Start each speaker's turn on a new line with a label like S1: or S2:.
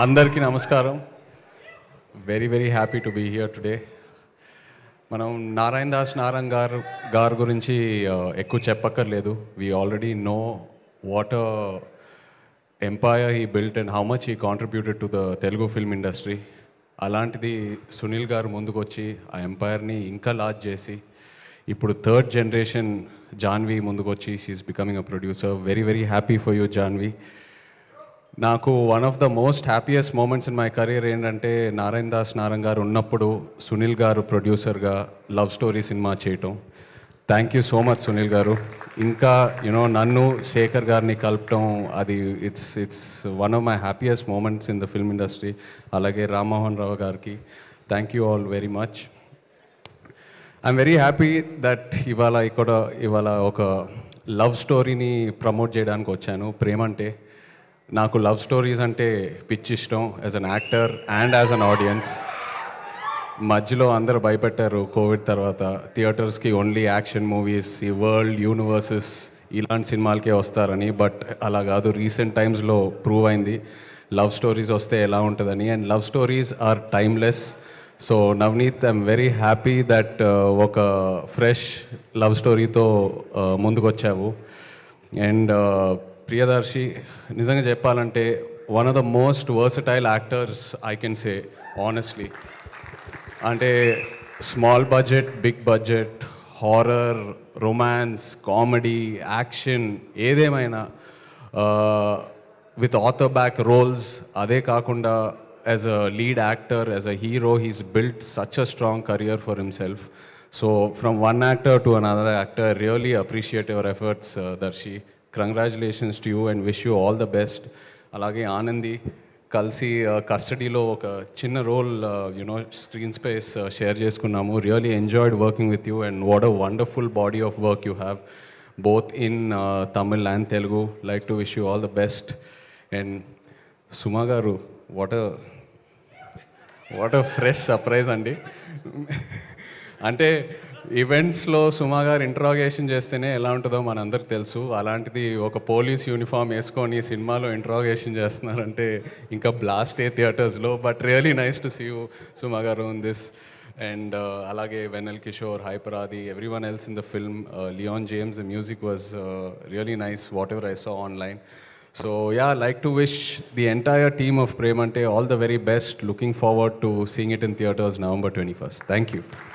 S1: అందరికీ నమస్కారం. Very happy to be here today. మనం నారాయణ దాస్ గారి గురించి ఎక్కువ చెప్పక్కర్లేదు. We already know what empire he built and how much he contributed to the Telugu film industry. అలాంటిది సునీల్ గారు ముందుకు వచ్చి ఆ ఎంపైర్ని ఇంకా లార్జ్ చేసి ఇప్పుడు థర్డ్ జనరేషన్ జాన్వి ముందుకు వచ్చి she's becoming a producer. Very happy for you Janhvi. నాకు one of the most happiest moments in my career ఏంటంటే నారాయణ దాస్ గారు ఉన్నప్పుడు సునీల్ గారు ప్రొడ్యూసర్గా లవ్ స్టోరీ సినిమా చేయటం. Thank you so much Sunil garu. ఇంకా నన్ను శేఖర్ గారిని కలపటం, అది it's one of my happiest moments in the film industry. అలాగే రామ్మోహన్ రావు గారికి thank you all very much. I'm very happy that ఇవాళ ఒక లవ్ స్టోరీని ప్రమోట్ చేయడానికి వచ్చాను. ప్రేమంటే నాకు లవ్ స్టోరీస్ అంటే పిచ్చి ఇష్టం as an actor and as an audience. మధ్యలో అందరూ భయపెట్టారు కోవిడ్ తర్వాత థియేటర్స్కి ఓన్లీ యాక్షన్ మూవీస్, ఈ వరల్డ్ యూనివర్సెస్ ఇలాంటి సినిమాలకే వస్తారని. బట్ అలా కాదు, రీసెంట్ టైమ్స్లో ప్రూవ్ అయింది లవ్ స్టోరీస్ వస్తే ఎలా ఉంటుందని. And love stories are timeless. So Navaneet, I'm very happy that ఒక ఫ్రెష్ లవ్ స్టోరీతో ముందుకు వచ్చావు. అండ్ ప్రియదర్శి, నిజంగా చెప్పాలంటే one of the most versatile actors I can say honestly. అంటే small budget, big budget, horror, romance, comedy, action ఏదేమైనా with other back roles. అదే కాకుండా as a lead actor, as a hero, he's built such a strong career for himself. So from one actor to another actor, really appreciate your efforts Darshi. Congratulations to you and wish you all the best. అలాగే ఆనంది, కలిసి కస్టడీలో ఒక చిన్న role screen space share చేసుకున్నాము. Really enjoyed working with you and what a wonderful body of work you have both in Tamil and Telugu. Like to wish you all the best. And Suma garu, what a fresh surprise అండి. అంటే ఈవెంట్స్లో సుమా గారు interrogation చేస్తేనే ఎలా ఉంటుందో మనందరికి తెలుసు. అలాంటిది ఒక పోలీస్ యూనిఫామ్ వేసుకొని సినిమాలో ఇంట్రాగేషన్ చేస్తున్నారంటే ఇంకా బ్లాస్ట్ థియేటర్స్లో. But really nice to see you Suma garu in this. And అలాగే Vennela Kishore, Hyper Aadi, everyone else in the film, Leon James, the music was really nice whatever I saw online. So yeah, like to wish the entire team of Premante all the very best. Looking forward to seeing it in theaters November 21st. Thank you.